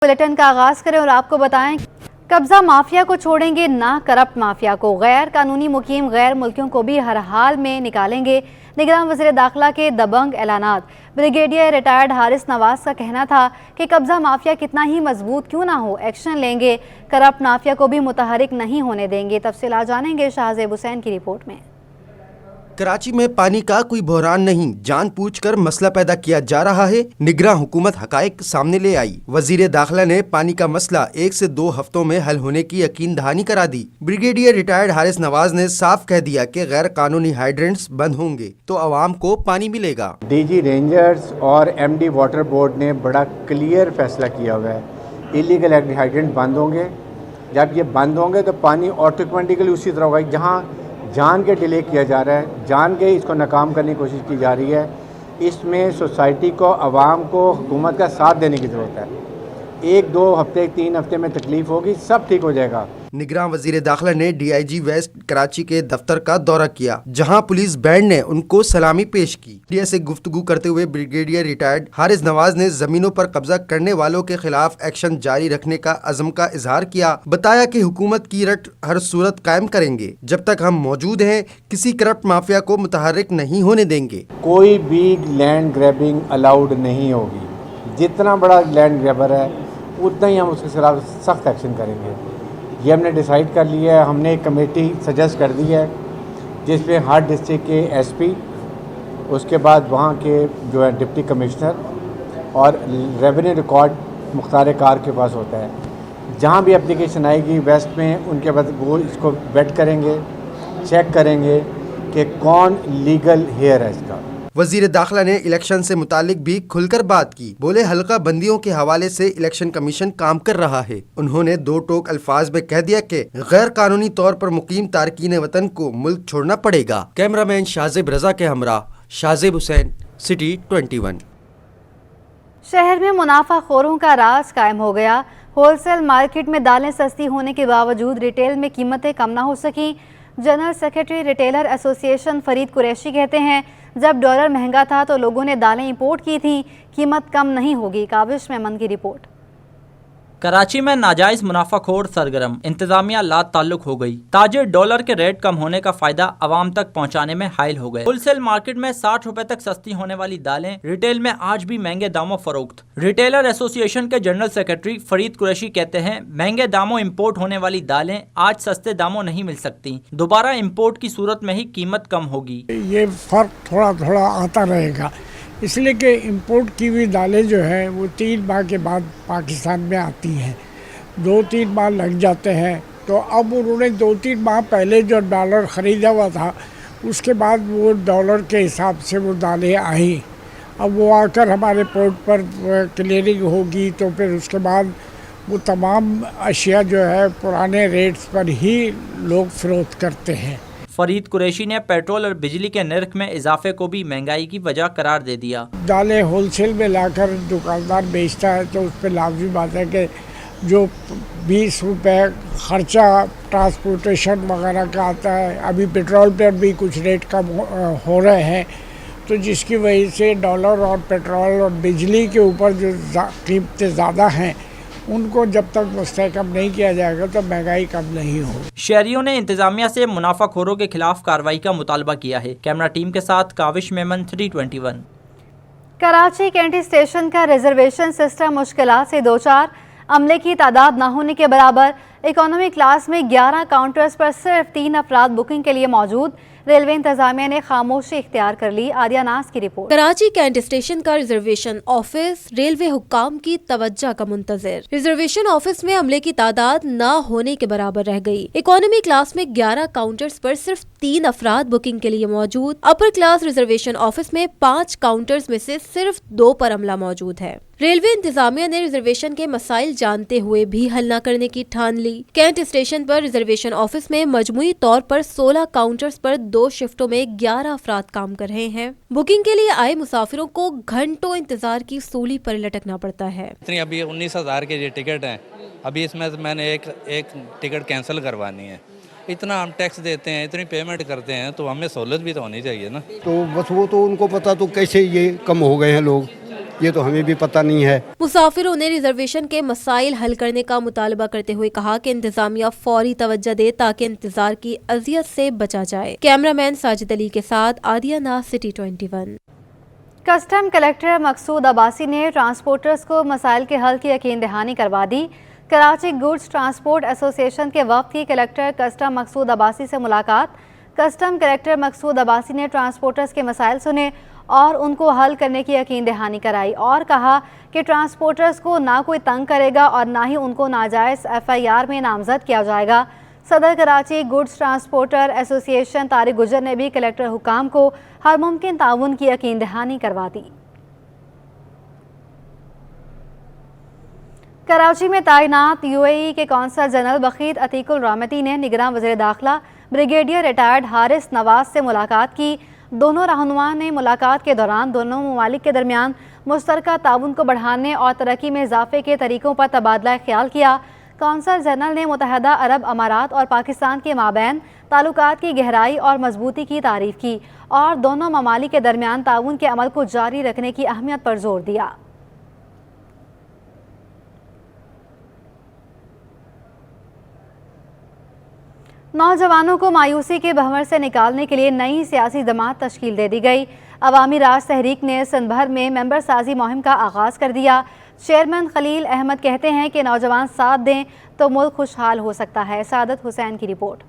Bulletin का आगाज करें और आपको बताएं, कब्जा माफिया को छोड़ेंगे ना करप्ट माफिया को, गैर कानूनी मुकीम गैर मुल्कियों को भी हर हाल में निकालेंगे। निगरान वज़ीर दाखिला के दबंग ऐलानात। ब्रिगेडियर रिटायर्ड हारिस नवाज का कहना था कि कब्जा माफिया कितना ही मजबूत क्यों ना हो, एक्शन लेंगे, करप्ट माफिया को भी मुतहरिक नहीं होने देंगे। तफसीलात जानेंगे शाहजेब हुसैन की रिपोर्ट में। कराची में पानी का कोई बहरान नहीं, जानबूझकर मसला पैदा किया जा रहा है। निगरान हुकूमत हकाइक सामने ले आई। वजीर दाखिला ने पानी का मसला 1 से 2 हफ्तों में हल होने की यकीन दहानी करा दी। ब्रिगेडियर रिटायर्ड हारिस नवाज ने साफ कह दिया कि गैर कानूनी हाइड्रेंट्स बंद होंगे तो आवाम को पानी मिलेगा। डीजी रेंजर्स और एमडी वाटर बोर्ड ने बड़ा क्लियर फैसला किया हुआ है, इलीगल हाइड्रेंट बंद होंगे। जब ये बंद होंगे तो पानी ऑटोमेटिकली उसी तरह होगा। जहाँ जान के डिले किया जा रहा है, जान के इसको नाकाम करने की कोशिश की जा रही है, इसमें सोसाइटी को, आवाम को, हुकूमत का साथ देने की ज़रूरत है। 1-2 हफ्ते 3 हफ्ते में तकलीफ होगी, सब ठीक हो जाएगा। निगरान वजीर दाखिला ने DIG वेस्ट कराची के दफ्तर का दौरा किया, जहां पुलिस बैंड ने उनको सलामी पेश की। मीडिया से गुफ्तगू करते हुए ब्रिगेडियर रिटायर्ड हारिस नवाज ने जमीनों पर कब्जा करने वालों के खिलाफ एक्शन जारी रखने का अज़म का इजहार किया। बताया कि हुकूमत की रट हर सूरत कायम करेंगे, जब तक हम मौजूद हैं किसी करप्ट माफिया को मुतहर्रिक नहीं होने देंगे। कोई भी लैंड ग्रैबिंग अलाउड नहीं होगी। जितना बड़ा लैंड ग्रैबर है उतना ही हम उसके खिलाफ सख्त एक्शन करेंगे। ये हमने डिसाइड कर लिया है। हमने एक कमेटी सजेस्ट कर दी है जिसमें हर डिस्ट्रिक्ट के SP, उसके बाद वहाँ के जो है डिप्टी कमिश्नर और रेवेन्यू रिकॉर्ड मुख्तार कार के पास होता है। जहाँ भी एप्लीकेशन आएगी वेस्ट में, उनके बाद वो इसको वेट करेंगे, चेक करेंगे कि कौन लीगल हेयर है इसका। वजीर दाखिला ने इलेक्शन से मुतालिक भी खुलकर बात की। बोले हल्का बंदियों के हवाले से इलेक्शन कमीशन काम कर रहा है। उन्होंने 2 टोक अल्फाज में कह दिया कि गैर कानूनी तौर पर मुकीम तारकीन वतन को मुल्क छोड़ना पड़ेगा। कैमरामैन शाहजेब रजा के हमरा शाहजेब हुसैन, सिटी 21। शहर में मुनाफाखोरों का राज कायम हो गया। होलसेल मार्केट में दालें सस्ती होने के बावजूद रिटेल में कीमतें कम ना हो सकी। General secretary retailer association Farid Qureshi कहते हैं, जब डॉलर महंगा था तो लोगों ने दालें इंपोर्ट की थी, कीमत कम नहीं होगी। काबिश मेमन की रिपोर्ट। कराची में नाजायज मुनाफाखोर सरगर्म, इंतजामिया ला ताल्लुक हो गई। ताजिर डॉलर के रेट कम होने का फायदा आवाम तक पहुंचाने में हायल हो गए। होलसेल मार्केट में 60 रुपए तक सस्ती होने वाली दालें रिटेल में आज भी महंगे दामों फरोख्त। रिटेलर एसोसिएशन के जनरल सेक्रेटरी फरीद कुरैशी कहते हैं, महंगे दामों इम्पोर्ट होने वाली दालें आज सस्ते दामों नहीं मिल सकती। दोबारा इम्पोर्ट की सूरत में ही कीमत कम होगी। ये फर्क थोड़ा थोड़ा आता रहेगा, इसलिए कि इंपोर्ट की हुई दालें जो है वो 3 माह के बाद पाकिस्तान में आती हैं। 2-3 माह लग जाते हैं। तो अब उन्होंने 2-3 माह पहले जो डॉलर ख़रीदा हुआ था, उसके बाद वो डॉलर के हिसाब से वो दालें आई। अब वो आकर हमारे पोर्ट पर क्लियरिंग होगी तो फिर उसके बाद वो तमाम अशिया जो है पुराने रेट्स पर ही लोग फ़रोख्त करते हैं। फरीद कुरैशी ने पेट्रोल और बिजली के नर्ख में इजाफे को भी महंगाई की वजह करार दे दिया। दालें होलसेल में लाकर दुकानदार बेचता है तो उस पर लाजमी बात है कि जो 20 रुपए खर्चा ट्रांसपोर्टेशन वगैरह का आता है, अभी पेट्रोल पर भी कुछ रेट कम हो रहे हैं, तो जिसकी वजह से डॉलर और पेट्रोल और बिजली के ऊपर जो कीमतें ज़्यादा हैं उनको जब तक मुस्तहकम नहीं किया जाएगा तो महंगाई कम नहीं हो। शहरियों ने इंतजामिया से मुनाफाखोरों के खिलाफ कार्रवाई का मुतालबा किया है। कैमरा टीम के साथ काविश मेमन, 321। कराची कैंटी स्टेशन का रिजर्वेशन सिस्टम मुश्किलात से 2-4, अमले की तादाद ना होने के बराबर। इकोनॉमी क्लास में 11 काउंटर्स पर सिर्फ 3 अफराद बुकिंग के लिए मौजूद। रेलवे इंतजामिया ने खामोशी इख्तियार कर ली। आदिया नाज की रिपोर्ट। कराची कैंट स्टेशन का रिजर्वेशन ऑफिस रेलवे हुक्काम की तवज्जो का मुंतजर। रिजर्वेशन ऑफिस में अमले की तादाद न होने के बराबर रह गई। इकोनॉमी क्लास में 11 काउंटर्स पर सिर्फ 3 अफराद बुकिंग के लिए मौजूद। अपर क्लास रिजर्वेशन ऑफिस में 5 काउंटर्स में से सिर्फ 2 पर अमला मौजूद है। रेलवे इंतजामिया ने रिजर्वेशन के मसाइल जानते हुए भी हल न करने की ठान ली। कैंट स्टेशन पर रिजर्वेशन ऑफिस में मजमूई तौर पर 16 काउंटर्स पर 2 शिफ्टों में 11 अफराद काम कर रहे हैं। बुकिंग के लिए आए मुसाफिरों को घंटों इंतजार की सूली पर लटकना पड़ता है। अभी 19,000 के ये टिकट हैं, अभी इसमें मैंने एक टिकट कैंसिल करवानी है। इतना हम टैक्स देते हैं, इतनी पेमेंट करते हैं, तो हमें सहूलत भी तो होनी चाहिए ना। तो बस वो तो उनको पता, तो कैसे ये कम हो गए हैं लोग, ये तो हमें भी पता नहीं है। मुसाफिरों ने रिजर्वेशन के मसाइल हल करने का मुतालबा करते हुए कहा कि इंतजामिया फौरी तवज्जो दे ताकि इंतजार की अजियत से बचा जाए। कैमरामैन साजिद अली के साथ आदिया नाज, सिटी 21। कस्टम कलेक्टर मकसूद अब्बासी ने ट्रांसपोर्टर्स को मसाइल के हल की यकीन दहानी करवा दी। कराची गुड्स ट्रांसपोर्ट एसोसिएशन के वफ्द की कलेक्टर कस्टम मकसूद अब्बासी से मुलाकात। कस्टम कलेक्टर मकसूद अब्बासी ने ट्रांसपोर्टर्स के मसाइल सुने और उनको हल करने की यकीन दहानी कराई और कहा कि ट्रांसपोर्टर्स को ना कोई तंग करेगा और ना ही उनको नाजायज़ FIR में नामजद किया जाएगा। सदर Karachi goods transporter association Tariq गुजर ने भी कलेक्टर हुकाम को हर मुमकिन ताउन की यकीन दहानी करवा दी। कराची में तैनात UAE के कौंसल जनरल बखीत अतीकुल रहमती ने निगरान वज़ीर दाखिला ब्रिगेडियर रिटायर्ड हारिस नवाज से मुलाकात की। दोनों रहनुमा ने मुलाकात के दौरान दोनों ममालिक के दरमियान मुश्तरका ताउन को बढ़ाने और तरक्की में इजाफे के तरीक़ों पर तबादला ख्याल किया। कौंसल जनरल ने मुत्तहदा अरब अमारात और पाकिस्तान के माबैन ताल्लुकात की गहराई और मजबूती की तारीफ की और दोनों ममालिक के दरमियान ताउन के अमल को जारी रखने की अहमियत पर जोर दिया। नौजवानों को मायूसी के भंवर से निकालने के लिए नई सियासी जमात तश्कील दे दी गई। अवामी राज तहरीक ने सिंध भर में मेंबर साजी मुहिम का आगाज़ कर दिया। चेयरमैन खलील अहमद कहते हैं कि नौजवान साथ दें तो मुल्क खुशहाल हो सकता है। सादत हुसैन की रिपोर्ट।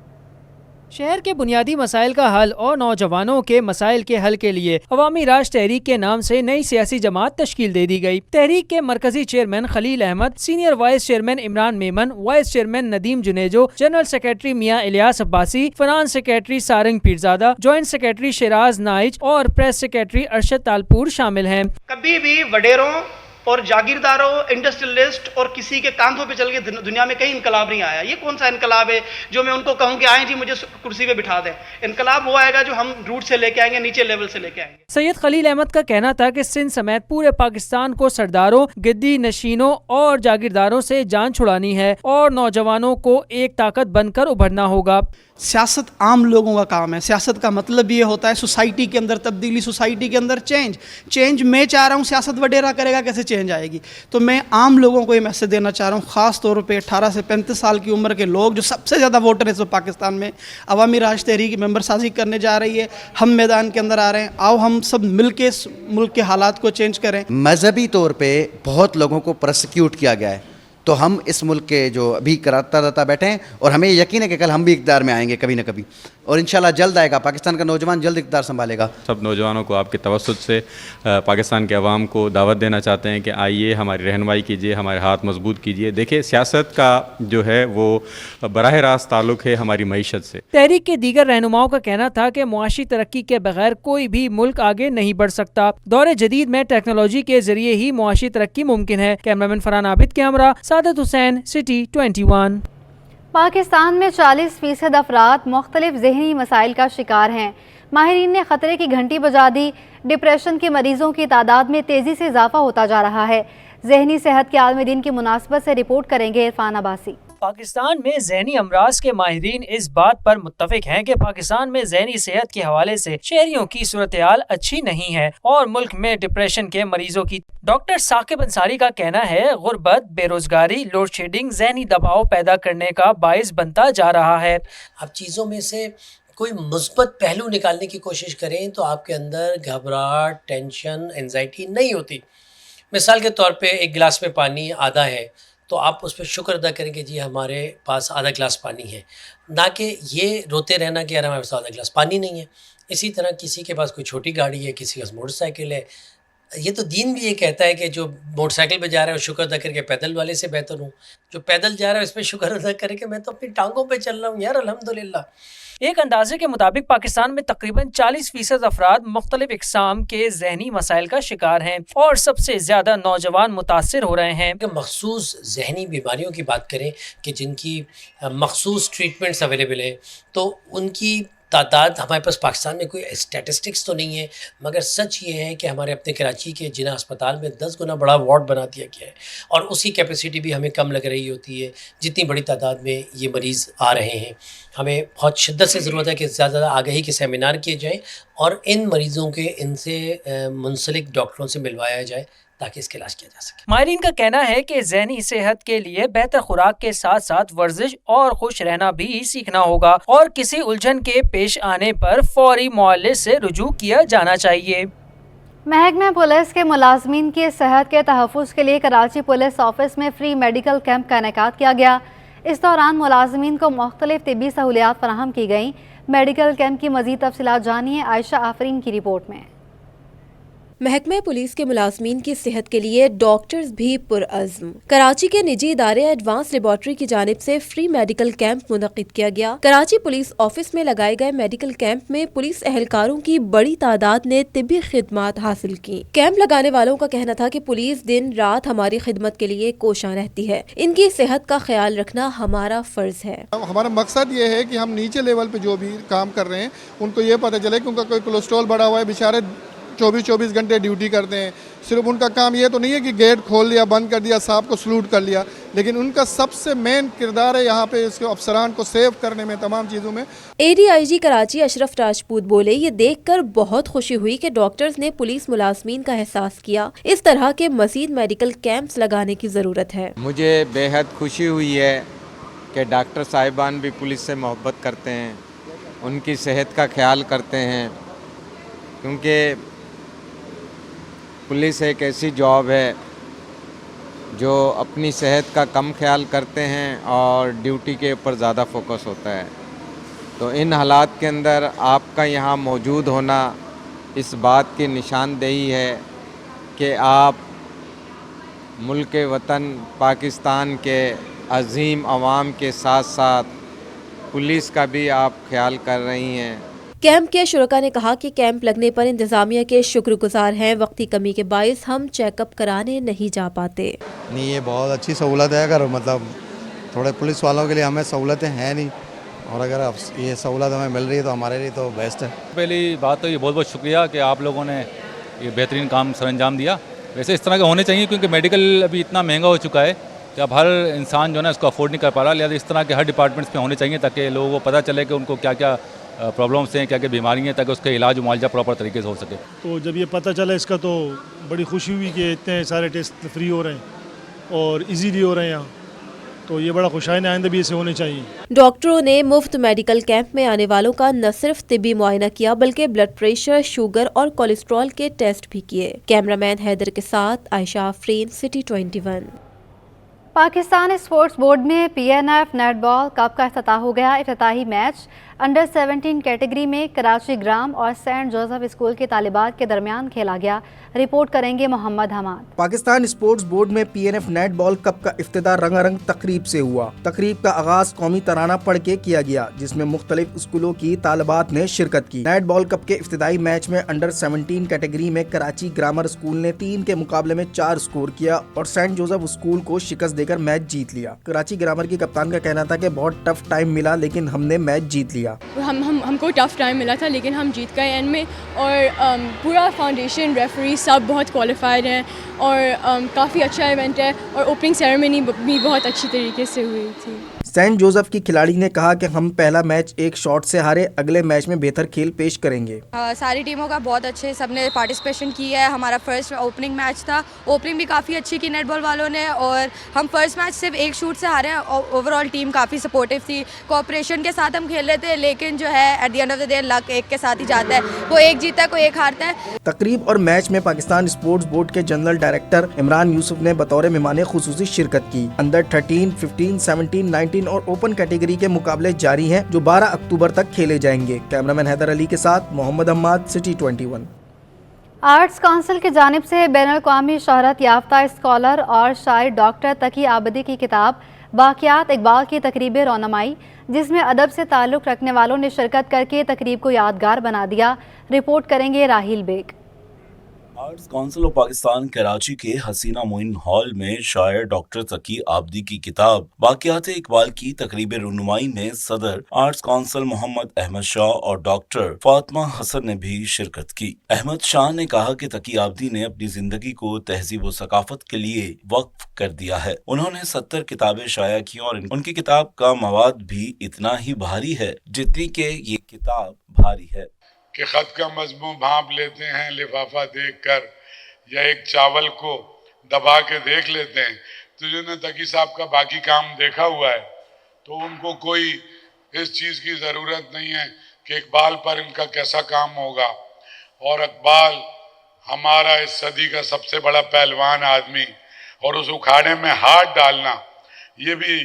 शहर के बुनियादी मसाइल का हल और नौजवानों के मसाइल के हल के लिए अवामी राज तहरीक के नाम से नई सियासी जमात तश्कील दे दी गई। तहरीक के मरकजी chairman Khalil Ahmed, senior vice chairman Imran Memon, vice chairman Nadeem Junejo, general secretary Mian Ilyas Abbasi, finance secretary Sarang Pirzada, joint secretary Shiraz Naiz और प्रेस सेक्रेटरी अरशद तालपुर शामिल हैं। कभी भी वडेरों और जागीरदारों, इंडस्ट्रियलिस्ट और किसी के कांधों पे चल के दुनिया में कहीं इनकलाब नहीं आया। ये कौन सा इनकलाब है जो मैं उनको कहूँ कि आए जी मुझे कुर्सी पे बिठा दें? इनकलाब वो आएगा जो हम रूट से लेके आएंगे, नीचे लेवल से लेके आएंगे। सैयद खलील अहमद का कहना था कि सिंध समेत पूरे पाकिस्तान को सरदारों, गिद्दी नशीनों और जागीरदारों से जान छुड़ानी है और नौजवानों को एक ताकत बनकर उभरना होगा। सियासत आम लोगों का काम है। सियासत का मतलब ये होता है सोसाइटी के अंदर तब्दीली, सोसाइटी के अंदर चेंज। मैं चाह रहा हूँ सियासत वडेरा करेगा, कैसे चेंज आएगी? तो मैं आम लोगों को ये मैसेज देना चाह रहा हूँ, ख़ास तौर पे 18 से 35 साल की उम्र के लोग जो सबसे ज़्यादा वोटर है पाकिस्तान में, अवामी राज तहरीक मेंबर साजी करने जा रही है। हम मैदान के अंदर आ रहे हैं, आओ हम सब मिल के मुल्क के हालात को चेंज करें। मजहबी तौर पर बहुत लोगों को प्रोसिक्यूट किया गया है, तो हम इस मुल्क के जो अभी कराता बैठे हैं और हमें यकीन है कि कल हम भी इक़्तिदार में आएंगे कभी ना कभी, और इंशाल्लाह जल्द आएगा। पाकिस्तान का नौजवान जल्द इक़्तिदार संभालेगा। सब नौजवानों को आपके तवस्सुत से पाकिस्तान के अवाम को दावत देना चाहते हैं कि आइए हमारी रहनुमाई कीजिए, हमारे हाथ मजबूत कीजिए। देखिए सियासत का जो है वो बराह रास्त ताल्लुक़ है हमारी मईशत से। तहरीक के दीगर रहनुमाओं का कहना था कि मुआशी तरक्की के बगैर कोई भी मुल्क आगे नहीं बढ़ सकता। दौरे जदीद में टेक्नोलॉजी के जरिए ही मुआशी तरक्की मुमकिन है। कैमरामैन फरहान आबिद के हमरा, सादत हुसैन, सिटी 21। पाकिस्तान में 40% अफराद मुख्तलिफ ज़हनी मसाइल का शिकार हैं। माहिरीन ने ख़तरे की घंटी बजा दी। डिप्रेशन के मरीजों की तादाद में तेज़ी से इजाफा होता जा रहा है। ज़हनी सेहत के आलमी दिन की मुनासबत से रिपोर्ट करेंगे इरफान अब्बासी। पाकिस्तान में ज़हनी अमराज के माहिरीन इस बात पर मुत्तफिक हैं कि पाकिस्तान में ज़हनी सेहत के हवाले से शहरियों की सूरत-ए-हाल अच्छी नहीं है और मुल्क में डिप्रेशन के मरीजों की। डॉक्टर साकिब अंसारी का कहना है गुर्बत, बेरोजगारी, लोड शेडिंग ज़हनी दबाव पैदा करने का बाइस बनता जा रहा है। अब चीज़ों में से कोई मुस्बत पहलू निकालने की कोशिश करें तो आपके अंदर घबराहट, टेंशन, एंजाइटी नहीं होती। मिसाल के तौर पे एक गिलास में पानी आधा है तो आप उस पर शुक्र अदा करेंगे जी हमारे पास आधा गिलास पानी है, ना कि ये रोते रहना कि यार हमारे पास आधा गिलास पानी नहीं है। इसी तरह किसी के पास कोई छोटी गाड़ी है, किसी के पास मोटरसाइकिल है। ये तो दीन भी ये कहता है कि जो मोटरसाइकिल पे जा रहा है वो शुक्र अदा करके पैदल वाले से बेहतर हूँ, जो पैदल जा रहा है उस पर शुक्र अदा करके मैं तो अपनी टांगों पे चल रहा हूँ यार, अल्हम्दुलिल्लाह। एक अंदाजे के मुताबिक पाकिस्तान में तकरीबन 40% अफराद मुख्तलिफ इकसाम के ज़हनी मसाइल का शिकार हैं और सबसे ज़्यादा नौजवान मुतासर हो रहे हैं। मखसूस ज़हनी बीमारियों की बात करें कि जिनकी मखसूस ट्रीटमेंट्स अवेलेबल है तो उनकी तादाद हमारे पास पाकिस्तान में कोई स्टैटिस्टिक्स तो नहीं है, मगर सच ये है कि हमारे अपने कराची के जिना अस्पताल में 10 गुना बड़ा वार्ड बना दिया गया है और उसकी कैपेसिटी भी हमें कम लग रही होती है जितनी बड़ी तादाद में ये मरीज़ आ रहे हैं। हमें बहुत शिद्दत से ज़रूरत है कि ज़्यादा आगाही के सेमिनार किए जाएँ और इन मरीज़ों के इनसे मुंसलिक डॉक्टरों से मिलवाया जाए تاکہ اس کا علاج کیا جا سکے۔ ماہرین کا کہنا ہے کہ ذہنی صحت کے لیے بہتر خوراک کے ساتھ ساتھ ورزش اور خوش رہنا بھی سیکھنا ہوگا اور کسی الجھن کے پیش آنے پر فوری معالج سے رجوع کیا جانا چاہیے۔ محکمہ پولیس کے ملازمین کی صحت کے تحفظ کے لیے کراچی پولیس آفس میں فری میڈیکل کیمپ کا انعقاد کیا گیا۔ اس دوران ملازمین کو مختلف طبی سہولیات فراہم کی گئیں۔ میڈیکل کیمپ کی مزید تفصیلات جانیے عائشہ آفرین کی رپورٹ میں۔ محکمہ پولیس کے ملازمین کی صحت کے لیے ڈاکٹرز بھی پرعزم۔ کراچی کے نجی ادارے ایڈوانس لیبارٹری کی جانب سے فری میڈیکل کیمپ منعقد کیا گیا۔ کراچی پولیس آفس میں لگائے گئے میڈیکل کیمپ میں پولیس اہلکاروں کی بڑی تعداد نے طبی خدمات حاصل کی۔ کیمپ لگانے والوں کا کہنا تھا کہ پولیس دن رات ہماری خدمت کے لیے کوشاں رہتی ہے، ان کی صحت کا خیال رکھنا ہمارا فرض ہے۔ ہمارا مقصد یہ ہے کہ ہم نیچے لیول پہ جو بھی کام کر رہے ہیں ان کو یہ پتہ چلے کہ ان کا کوئی کولیسٹرول بڑھا ہوا ہے، بیچارے 24 گھنٹے ڈیوٹی کرتے ہیں۔ صرف ان کا کام یہ تو نہیں ہے کہ گیٹ کھول لیا، بند کر دیا، صاحب کو سلوٹ کر لیا، لیکن ان کا سب سے مین کردار ہے یہاں پہ اس کے افسران کو سیو کرنے میں، تمام چیزوں میں۔ ADIG کراچی اشرف راجپوت بولے، یہ دیکھ کر بہت خوشی ہوئی کہ ڈاکٹرز نے پولیس ملازمین کا احساس کیا۔ اس طرح کے مزید میڈیکل کیمپس لگانے کی ضرورت ہے۔ مجھے بے حد خوشی ہوئی ہے کہ ڈاکٹر صاحبان بھی پولیس سے محبت کرتے ہیں، ان کی صحت کا خیال کرتے ہیں، کیونکہ پولیس ایک ایسی جاب ہے جو اپنی صحت کا کم خیال کرتے ہیں اور ڈیوٹی کے اوپر زیادہ فوکس ہوتا ہے۔ تو ان حالات کے اندر آپ کا یہاں موجود ہونا اس بات کی نشاندہی ہے کہ آپ ملک وطن پاکستان کے عظیم عوام کے ساتھ ساتھ پولیس کا بھی آپ خیال کر رہی ہیں۔ کیمپ کے شرکا نے کہا کہ کیمپ لگنے پر انتظامیہ کے شکر گزار ہیں، وقتی کمی کے باعث ہم چیک اپ کرانے نہیں جا پاتے۔ نہیں، یہ بہت اچھی سہولت ہے، اگر مطلب تھوڑے پولیس والوں کے لیے ہمیں سہولتیں ہیں نہیں، اور اگر یہ سہولت ہمیں مل رہی ہے تو ہمارے لیے تو بیسٹ ہے۔ پہلی بات تو یہ بہت شکریہ کہ آپ لوگوں نے یہ بہترین کام سر انجام دیا۔ ویسے اس طرح کے ہونے چاہیے کیونکہ میڈیکل ابھی اتنا مہنگا ہو چکا ہے کہ اب ہر انسان جو ہے نا اس کو افورڈ نہیں کر پا رہا، لہٰذا اس طرح کے ہر ڈپارٹمنٹس میں ہونے چاہیے تاکہ لوگوں کو پتہ چلے کہ ان کو کیا کیا پرابلمس ہیں، کیا کیا بیماری ہیں، تاکہ اس کا علاج و معالجہ پراپر طریقے سے ہو سکے۔ تو جب یہ پتہ چلا اس کا تو بڑی خوشی ہوئی کہ اتنے سارے ٹیسٹ فری ہو رہے ہیں اور ایزیلی ہو رہے ہیں یہاں، تو یہ بڑا خوشائن آئندہ بھی ایسے ہونے چاہیے۔ ڈاکٹروں نے مفت میڈیکل کیمپ میں آنے والوں کا نہ صرف طبی معائنہ کیا بلکہ بلڈ پریشر، شوگر اور کولیسٹرول کے ٹیسٹ بھی کیے۔ کیمرہ مین حیدر کے ساتھ عائشہ آفرین، سٹی 21۔ پاکستان اسپورٹس بورڈ میں PNF نیٹ بال کپ کا افتتاح ہو گیا۔ افتتاحی میچ انڈر 17 کیٹیگری میں کراچی گرام اور سینٹ جوزف اسکول کے طالبات کے درمیان کھیلا گیا۔ رپورٹ کریں گے محمد حماد۔ پاکستان اسپورٹس بورڈ میں PNF نیٹ بال کپ کا افتتاح رنگا رنگ تقریب سے ہوا۔ تقریب کا آغاز قومی ترانہ پڑھ کے کیا گیا جس میں مختلف اسکولوں کی طالبات نے شرکت کی۔ نیٹ بال کپ کے افتتاحی میچ میں انڈر 17 کیٹیگری میں کراچی گرامر اسکول نے 3 کے مقابلے میں 4 اسکور کیا اور سینٹ جوزف اسکول کو شکست دے کر میچ جیت لیا۔ کراچی گرامر کی کپتان کا کہنا تھا کہ بہت ٹف ٹائم ملا لیکن ہم نے میچ جیت لیا۔ ہم کو ٹف ٹائم ملا تھا لیکن ہم جیت گئے اینڈ میں، اور پورا فاؤنڈیشن ریفری سب بہت کوالیفائڈ ہیں اور کافی اچھا ایونٹ ہے، اور اوپننگ سیریمنی بھی بہت اچھی طریقے سے ہوئی تھی۔ سینٹ جوزف کی کھلاڑی نے کہا کہ ہم پہلا میچ ایک شاٹ سے ہارے، اگلے میچ میں بہتر کھیل پیش کریں گے۔ ساری ٹیموں کا بہت اچھے سب نے پارٹیسپیشن کی ہے۔ ہمارا فرسٹ اوپننگ میچ تھا، اوپننگ بھی کافی اچھی کی نیٹ بال والوں نے، اور ہم فرسٹ میچ صرف ایک شوٹ سے ہارے ہیں۔ اوور آل ٹیم کافی سپورٹیو تھی، کوآپریشن کے ساتھ ہم کھیل رہے تھے، لیکن جو ہے at the end of the day luck ایک کے ساتھ ہی جاتا ہے، کوئی ایک جیتا ہے کوئی ایک ہارتا ہے۔ تقریب اور میچ میں پاکستان اسپورٹس بورڈ کے جنرل ڈائریکٹر عمران یوسف نے بطور مہمان خصوصی شرکت کی۔ انڈر 13، 15، 17، 19 اور اوپن کیٹیگری کے مقابلے جاری ہیں جو 12 اکتوبر تک کھیلے جائیں گے۔ کیمرہ مین حیدر علی کے ساتھ محمد حماد، سٹی 21۔ آرٹس کونسل کی جانب سے بین الاقوامی شہرت یافتہ اسکالر اور شاعر ڈاکٹر تقی عابدی کی کتاب باقیات اقبال کی تقریب رونمائی، جس میں ادب سے تعلق رکھنے والوں نے شرکت کر کے تقریب کو یادگار بنا دیا۔ رپورٹ کریں گے Raheel Baig. Arts council of Pakistan Karachi کے حسینہ معین ہال میں شاعر ڈاکٹر تقی عابدی کی کتاب باقیات اقبال کی تقریب رونمائی میں صدر آرٹس کونسل محمد احمد شاہ اور ڈاکٹر فاطمہ حسن نے بھی شرکت کی۔ احمد شاہ نے کہا کہ تقی عابدی نے اپنی زندگی کو تہذیب و ثقافت کے لیے وقف کر دیا ہے۔ انہوں نے 70 کتابیں شائع کی اور ان کی کتاب کا مواد بھی اتنا ہی بھاری ہے جتنی کہ یہ کتاب بھاری ہے۔ کہ خط کا مضمون بھانپ لیتے ہیں لفافہ دیکھ کر، या एक चावल को दबा के देख लेते हैं, तो जिन्होंने तकी साहब का बाकी काम देखा हुआ है तो उनको कोई इस चीज़ की ज़रूरत नहीं है कि इकबाल पर इनका कैसा काम होगा। और इकबाल हमारा इस सदी का सबसे बड़ा पहलवान आदमी, और उस उखाड़े में हाथ डालना ये भी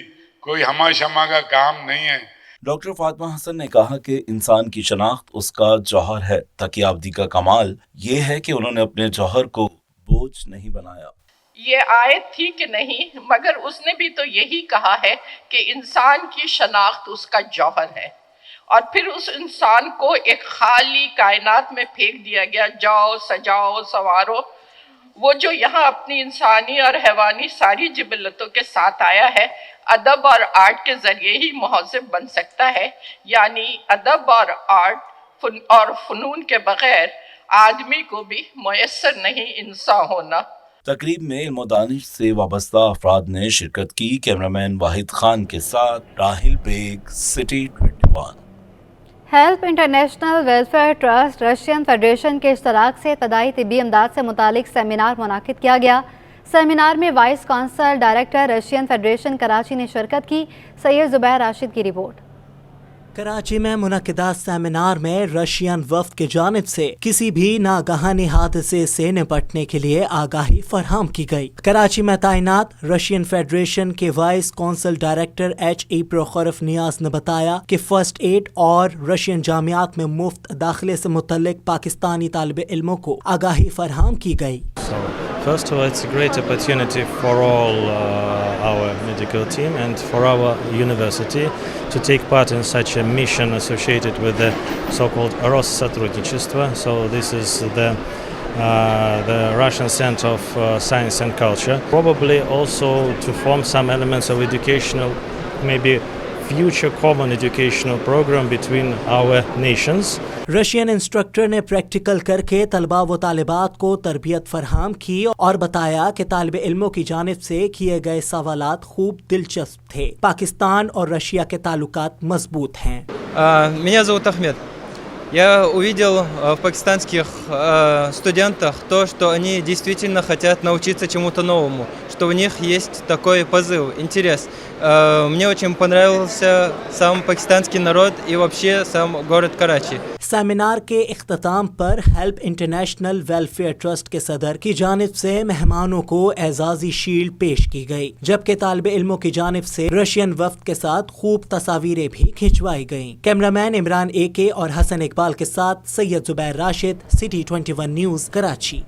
कोई हमा शमा का काम नहीं है। डॉक्टर फातिमा हसन ने कहा कि इंसान की शनाख्त उसका जौहर है। तकी आबदी का कमाल ये है कि उन्होंने अपने जौहर को बोझ नहीं बनाया। ये आयत थी कि नहीं, मगर उसने भी तो यही कहा है कि इंसान की शनाख्त उसका जौहर है, और फिर उस इंसान को एक खाली कायनात में फेंक दिया गया, जाओ सजाओ संवारो। वो जो यहाँ अपनी इंसानी और हैवानी सारी जिबलतों के साथ आया है, अदब और आर्ट के जरिए ही मुहज़्ज़िब बन सकता है। यानी अदब और आर्ट और फ़नून के बग़ैर आदमी को भी मुयस्सर नहीं इंसान होना। तकरीब में इल्म व दानिश से वाबस्ता अफराद ने शिरकत की। कैमरामैन वाहिद खान के साथ Raheel Baig, city 21। Help International Welfare Trust Russian Federation के इश्तराक से इब्तदाई तिब्बी इमदाद से मुतालिक सेमिनार मुनाकिद किया गया। सेमिनार में vice consul director Russian Federation Karachi ने शिरकत की। सैयद ज़ुबैर राशिद की रिपोर्ट। कराची में मुनक़िदा सेमिनार में रशियन वफ़द की जानिब से किसी भी नागहानी हादसे से निपटने के लिए आगाही फरहम की गई। कराची में तैनात रशियन फेडरेशन के वाइस कौंसल डायरेक्टर H.E. प्रोखोरफ नियाज ने बताया कि फर्स्ट एड और रशियन जामियात में मुफ्त दाखिले से मुतल्लिक पाकिस्तानी तालिब इल्मों को आगाही फरहम की गई। First of all, it's a great opportunity for all our medical team and for our university to take part in such a mission associated with the so-called Россотрудничество. So this is the Russian Center of Science and Culture. Probably also to form some elements of educational, maybe future common educational program between our nations. Russian instructor ने practical करके तलबा व तालिबात को तरबियत फरहम की और बताया कि तालिब इल्मों की जानिब से किए गए सवालात खूब दिलचस्प थे। पाकिस्तान और रशिया के ताल्लुकात मजबूत हैं। Меня зовут Ахмед. Я увидел в пакистанских студентах то, что они действительно хотят научиться чему-то новому, что у них есть такой позыв, интерес. Мне очень понравился сам пакистанский народ и вообще сам город Карачи. सेमिनार के इख्तिताम पर हेल्प इंटरनेशनल वेलफेयर ट्रस्ट के सदर की जानिब से मेहमानों को एजाजी शील्ड पेश की गई, जबकि तालिब इल्मों की जानिब से रशियन वफ़द के साथ खूब तस्वीरें भी खिंचवाई गईं। कैमरामैन इमरान AK और हसन इकबाल के साथ सैयद ज़ुबैर राशिद, सिटी 21 न्यूज़, कराची।